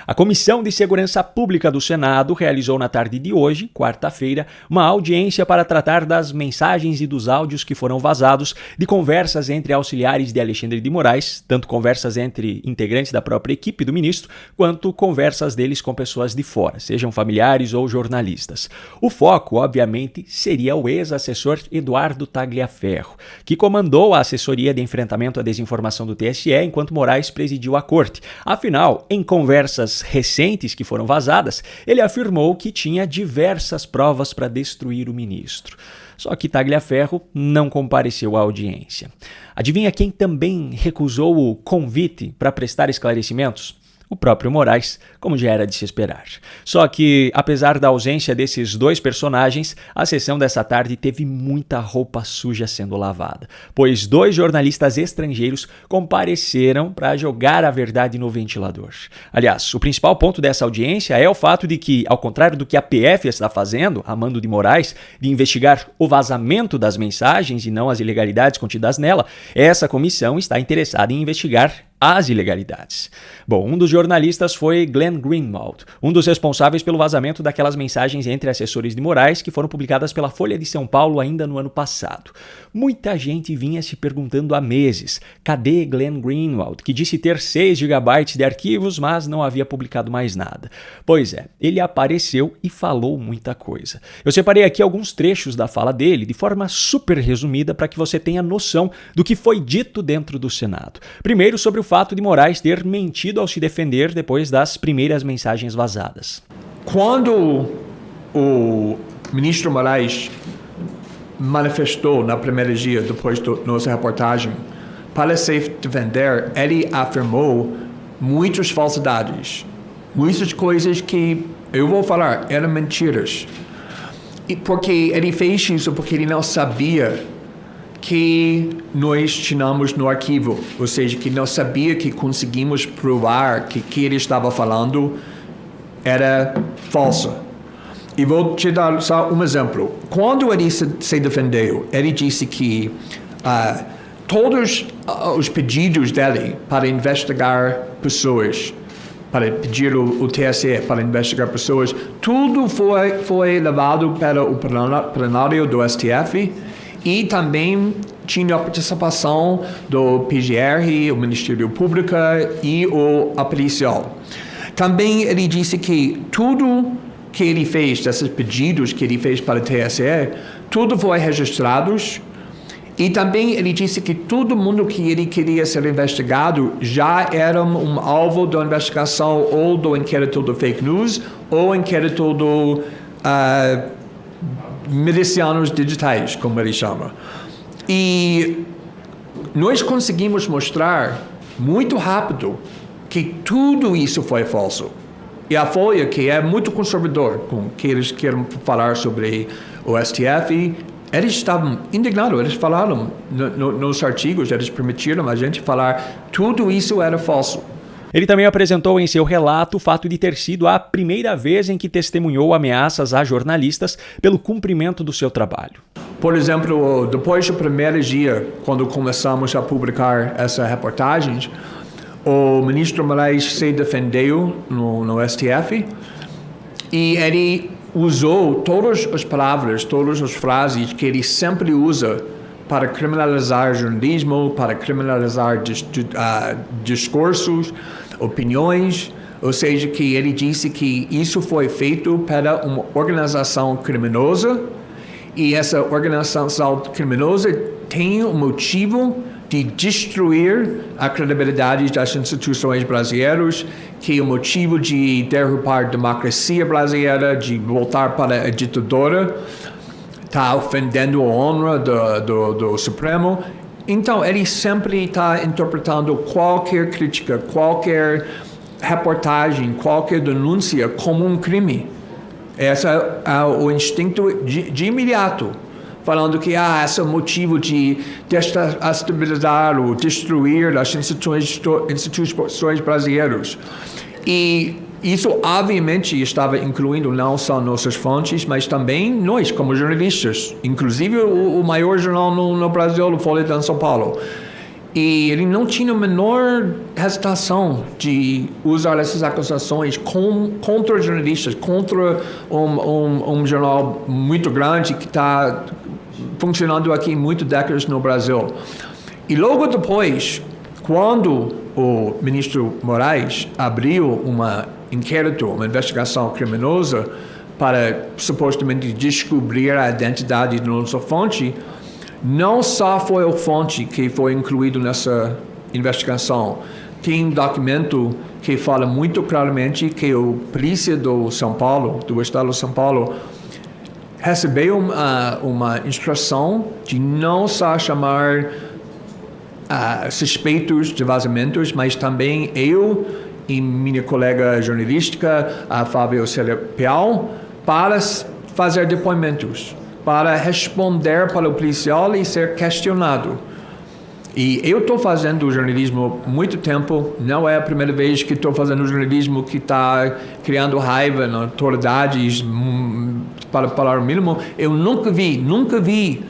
A Comissão de Segurança Pública do Senado realizou na tarde de hoje, quarta-feira, uma audiência para tratar das mensagens e dos áudios que foram vazados de conversas entre auxiliares de Alexandre de Moraes, tanto conversas entre integrantes da própria equipe do ministro, quanto conversas deles com pessoas de fora, sejam familiares ou jornalistas. O foco, obviamente, seria o ex-assessor Eduardo Tagliaferro, que comandou a assessoria de enfrentamento à desinformação do TSE enquanto Moraes presidiu a corte. Afinal, em conversas recentes que foram vazadas, ele afirmou que tinha diversas provas para destruir o ministro. Só que Tagliaferro não compareceu à audiência. Adivinha quem também recusou o convite para prestar esclarecimentos? O próprio Moraes, como já era de se esperar. Só que, apesar da ausência desses dois personagens, a sessão dessa tarde teve muita roupa suja sendo lavada, pois 2 jornalistas estrangeiros compareceram para jogar a verdade no ventilador. Aliás, o principal ponto dessa audiência é o fato de que, ao contrário do que a PF está fazendo, a mando de Moraes, de investigar o vazamento das mensagens e não as ilegalidades contidas nela, essa comissão está interessada em investigar as ilegalidades. Bom, um dos jornalistas foi Glenn Greenwald, um dos responsáveis pelo vazamento daquelas mensagens entre assessores de Moraes que foram publicadas pela Folha de São Paulo ainda no ano passado. Muita gente vinha se perguntando há meses, cadê Glenn Greenwald, que disse ter 6 GB de arquivos, mas não havia publicado mais nada. Pois é, ele apareceu e falou muita coisa. Eu separei aqui alguns trechos da fala dele, de forma super resumida, para que você tenha noção do que foi dito dentro do Senado. Primeiro, sobre o fato de Moraes ter mentido ao se defender depois das primeiras mensagens vazadas. Quando o ministro Moraes manifestou na primeira dia, depois da nossa reportagem, para se defender, ele afirmou muitas falsidades, muitas coisas que, eu vou falar, eram mentiras. E porque ele fez isso porque ele não sabia que nós tínhamos no arquivo, ou seja, que não sabia que conseguimos provar que ele estava falando era falso. E vou te dar só um exemplo. Quando ele se defendeu, ele disse que todos os pedidos dele para investigar pessoas, para pedir o TSE para investigar pessoas, tudo foi levado para o plenário do STF. E também tinha a participação do PGR, o Ministério Público e a policial. Também ele disse que tudo que ele fez, desses pedidos que ele fez para o TSE, tudo foi registrado. E também ele disse que todo mundo que ele queria ser investigado já era um alvo da investigação ou do inquérito do fake news ou inquérito do milicianos digitais, como ele chama. E nós conseguimos mostrar muito rápido que tudo isso foi falso. E a Folha, que é muito conservador, com que eles querem falar sobre o STF, eles estavam indignados, eles falaram nos artigos, eles permitiram a gente falar tudo isso era falso. Ele também apresentou em seu relato o fato de ter sido a primeira vez em que testemunhou ameaças a jornalistas pelo cumprimento do seu trabalho. Por exemplo, depois do primeiro dia, quando começamos a publicar essa reportagem, o ministro Moraes se defendeu no STF e ele usou todas as palavras, todas as frases que ele sempre usa para criminalizar jornalismo, para criminalizar discursos, opiniões, ou seja, que ele disse que isso foi feito para uma organização criminosa e essa organização criminosa tem um motivo de destruir a credibilidade das instituições brasileiras, que é o motivo de derrubar a democracia brasileira, de voltar para a ditadura, está ofendendo a honra do Supremo. Então, ele sempre está interpretando qualquer crítica, qualquer reportagem, qualquer denúncia como um crime. Esse é o instinto de imediato, falando que esse é o motivo de desestabilizar ou destruir as instituições brasileiras. E isso, obviamente, estava incluindo não só nossas fontes, mas também nós, como jornalistas, inclusive o maior jornal no Brasil, o Folha de São Paulo. E ele não tinha a menor hesitação de usar essas acusações contra jornalistas, contra um jornal muito grande que está funcionando aqui muito décadas no Brasil. E logo depois, quando o ministro Moraes abriu uma investigação criminosa para supostamente descobrir a identidade da nossa fonte, não só foi a fonte que foi incluído nessa investigação. Tem um documento que fala muito claramente que a polícia do São Paulo, do estado de São Paulo, recebeu uma instrução de não só chamar suspeitos de vazamentos, mas também eu e minha colega jornalística, a Fábio Célia Peal, para fazer depoimentos, para responder para o policial e ser questionado. E eu estou fazendo jornalismo há muito tempo, não é a primeira vez que estou fazendo jornalismo que está criando raiva nas autoridades, para falar o mínimo. Eu nunca vi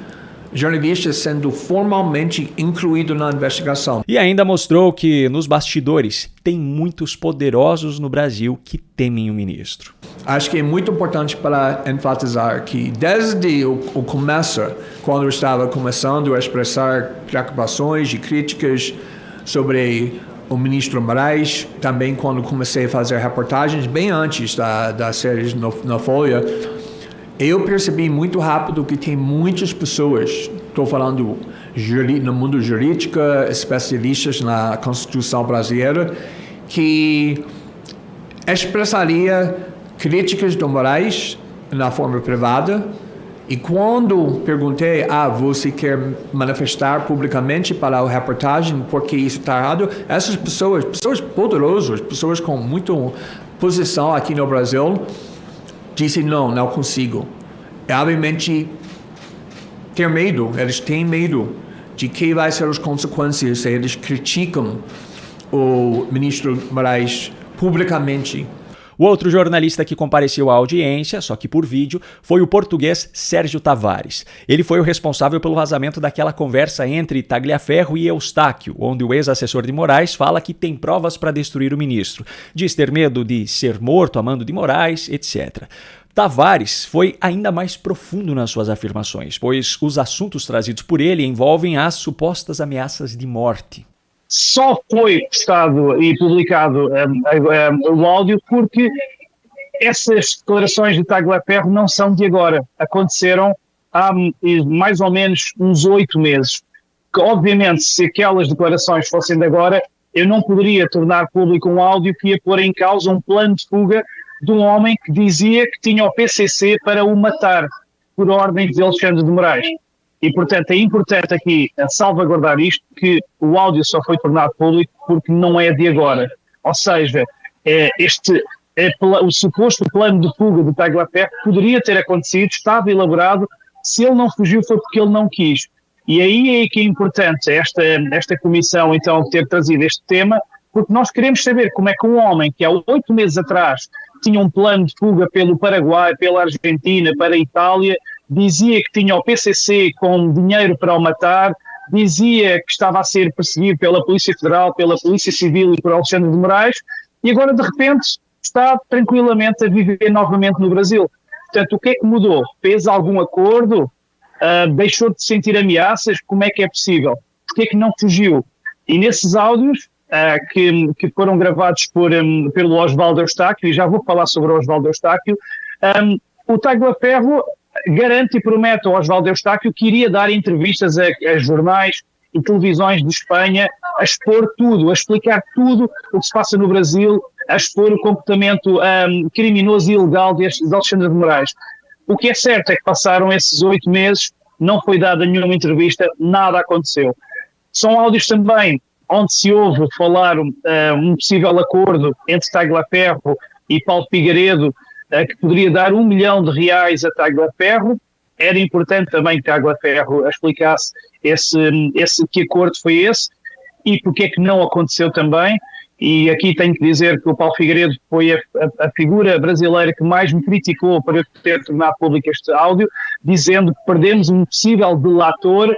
jornalistas sendo formalmente incluído na investigação. E ainda mostrou que, nos bastidores, tem muitos poderosos no Brasil que temem o ministro. Acho que é muito importante para enfatizar que desde o começo, quando eu estava começando a expressar preocupações e críticas sobre o ministro Moraes, também quando comecei a fazer reportagens, bem antes da série na Folha, eu percebi muito rápido que tem muitas pessoas, estou falando no mundo jurídico, especialistas na Constituição brasileira, que expressaria críticas do Moraes na forma privada. E quando perguntei, você quer manifestar publicamente para a reportagem porque isso está errado? Essas pessoas poderosas, pessoas com muita posição aqui no Brasil, disse não consigo. Obviamente, eles têm medo de que vai ser as consequências se eles criticam o ministro Moraes publicamente. O outro jornalista que compareceu à audiência, só que por vídeo, foi o português Sérgio Tavares. Ele foi o responsável pelo vazamento daquela conversa entre Tagliaferro e Eustáquio, onde o ex-assessor de Moraes fala que tem provas para destruir o ministro. Diz ter medo de ser morto a mando de Moraes, etc. Tavares foi ainda mais profundo nas suas afirmações, pois os assuntos trazidos por ele envolvem as supostas ameaças de morte. Só foi postado e publicado o áudio porque essas declarações de Tagliaferro não são de agora. Aconteceram há mais ou menos uns 8 meses. Que, obviamente, se aquelas declarações fossem de agora, eu não poderia tornar público um áudio que ia pôr em causa um plano de fuga de um homem que dizia que tinha o PCC para o matar por ordens de Alexandre de Moraes. E, portanto, é importante aqui salvaguardar isto, que o áudio só foi tornado público porque não é de agora. Ou seja, o suposto plano de fuga de Tagliaferro poderia ter acontecido, estava elaborado, se ele não fugiu foi porque ele não quis. E aí é que é importante esta comissão, então, ter trazido este tema, porque nós queremos saber como é que um homem que há 8 meses atrás tinha um plano de fuga pelo Paraguai, pela Argentina, para a Itália, dizia que tinha o PCC com dinheiro para o matar, dizia que estava a ser perseguido pela Polícia Federal, pela Polícia Civil e por Alexandre de Moraes, e agora, de repente, está tranquilamente a viver novamente no Brasil. Portanto, o que é que mudou? Fez algum acordo? Deixou de sentir ameaças? Como é que é possível? Porquê é que não fugiu? E nesses áudios que foram gravados pelo Osvaldo Eustáquio, e já vou falar sobre o Osvaldo Eustáquio, o Tagliaferro garante e promete ao Osvaldo Eustáquio que iria dar entrevistas a jornais e televisões de Espanha, a expor tudo, a explicar tudo o que se passa no Brasil, a expor o comportamento criminoso e ilegal de Alexandre de Moraes. O que é certo é que passaram esses 8 meses, não foi dada nenhuma entrevista, nada aconteceu. São áudios também onde se ouve falar um possível acordo entre Tagliaferro e Paulo Figueiredo, que poderia dar R$1 milhão a Tagliaferro. Era importante também que Tagliaferro explicasse que acordo foi esse e porque é que não aconteceu também. E aqui tenho que dizer que o Paulo Figueiredo foi a figura brasileira que mais me criticou por eu ter tornado público este áudio, dizendo que perdemos um possível delator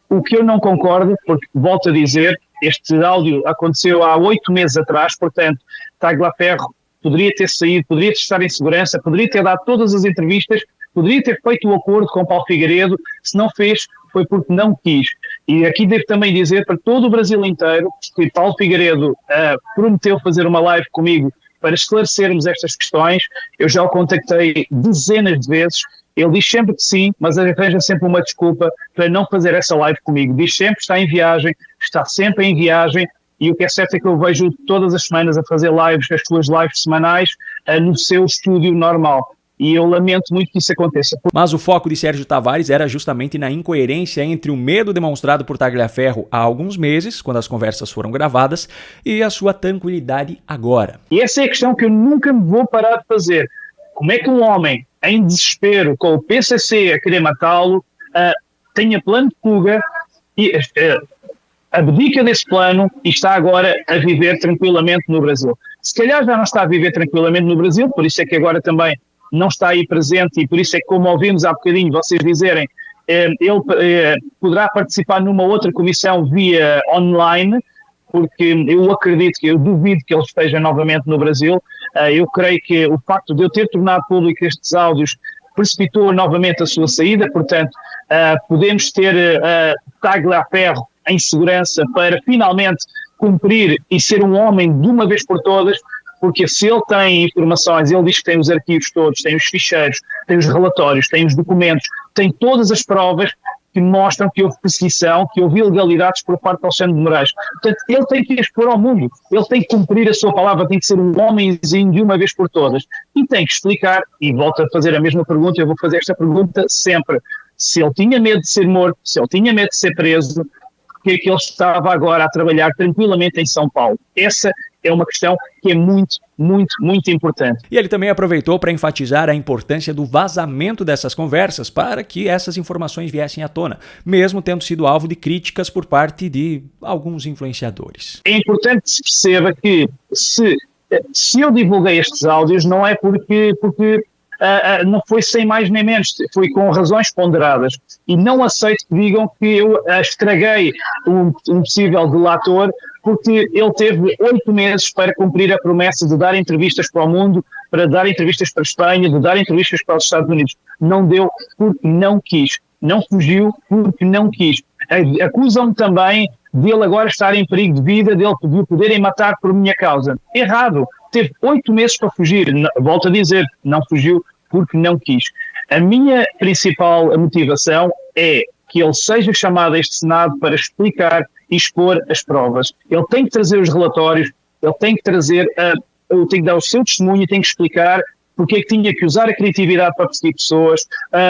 O que eu não concordo, porque, volto a dizer, este áudio aconteceu há 8 meses atrás, portanto, Tagliaferro poderia ter saído, poderia estar em segurança, poderia ter dado todas as entrevistas, poderia ter feito o acordo com Paulo Figueiredo, se não fez, foi porque não quis. E aqui devo também dizer para todo o Brasil inteiro que Paulo Figueiredo prometeu fazer uma live comigo para esclarecermos estas questões. Eu já o contactei dezenas de vezes, ele diz sempre que sim, mas arranja sempre uma desculpa para não fazer essa live comigo. Diz sempre que está em viagem, está sempre em viagem, e o que é certo é que eu vejo todas as semanas a fazer lives, as suas lives semanais, no seu estúdio normal. E eu lamento muito que isso aconteça. Mas o foco de Sérgio Tavares era justamente na incoerência entre o medo demonstrado por Tagliaferro há alguns meses, quando as conversas foram gravadas, e a sua tranquilidade agora. E essa é a questão que eu nunca me vou parar de fazer. Como é que um homem, em desespero, com o PCC a querer matá-lo, tenha plano de fuga e abdica desse plano e está agora a viver tranquilamente no Brasil? Se calhar já não está a viver tranquilamente no Brasil, por isso é que agora também não está aí presente, e por isso é que, como ouvimos há bocadinho vocês dizerem, ele poderá participar numa outra comissão via online, porque eu duvido que ele esteja novamente no Brasil. Eu creio que o facto de eu ter tornado público estes áudios precipitou novamente a sua saída, portanto, podemos ter Tagliaferro em segurança para finalmente cumprir e ser um homem de uma vez por todas, porque se ele tem informações, ele diz que tem os arquivos todos, tem os ficheiros, tem os relatórios, tem os documentos, tem todas as provas que mostram que houve perseguição, que houve ilegalidades por parte de Alexandre de Moraes. Portanto, ele tem que expor ao mundo, ele tem que cumprir a sua palavra, tem que ser um homenzinho de uma vez por todas. E tem que explicar, e volto a fazer a mesma pergunta, eu vou fazer esta pergunta sempre, se ele tinha medo de ser morto, se ele tinha medo de ser preso, porque é que ele estava agora a trabalhar tranquilamente em São Paulo? Essa é uma questão que é muito, muito, muito importante. E ele também aproveitou para enfatizar a importância do vazamento dessas conversas para que essas informações viessem à tona, mesmo tendo sido alvo de críticas por parte de alguns influenciadores. É importante que se perceba que se eu divulguei estes áudios não é porque não foi sem mais nem menos, foi com razões ponderadas, e não aceito que digam que eu estraguei um possível delator, porque ele teve 8 meses para cumprir a promessa de dar entrevistas para o mundo, para dar entrevistas para a Espanha, de dar entrevistas para os Estados Unidos. Não deu porque não quis, não fugiu porque não quis. Acusam-me também dele agora estar em perigo de vida, dele poderem matar por minha causa. Errado. Teve 8 meses para fugir. Volto a dizer, não fugiu porque não quis. A minha principal motivação é que ele seja chamado a este Senado para explicar e expor as provas. Ele tem que trazer os relatórios, ele tem que trazer, tem que dar o seu testemunho, tem que explicar porque é que tinha que usar a criatividade para perseguir pessoas,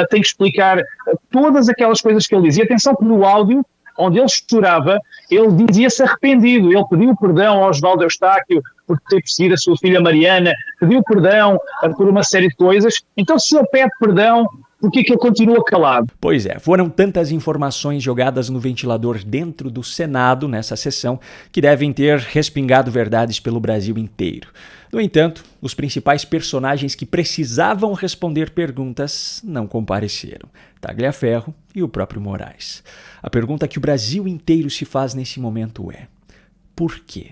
tem que explicar todas aquelas coisas que ele dizia. Atenção que no áudio, onde ele chorava, ele dizia-se arrependido, ele pediu perdão ao Osvaldo Eustáquio por ter perseguido a sua filha Mariana, pediu perdão por uma série de coisas. Então, se ele pede perdão, por que ele continua calado? Pois é, foram tantas informações jogadas no ventilador dentro do Senado nessa sessão que devem ter respingado verdades pelo Brasil inteiro. No entanto, os principais personagens que precisavam responder perguntas não compareceram: Tagliaferro e o próprio Moraes. A pergunta que o Brasil inteiro se faz nesse momento é: por quê?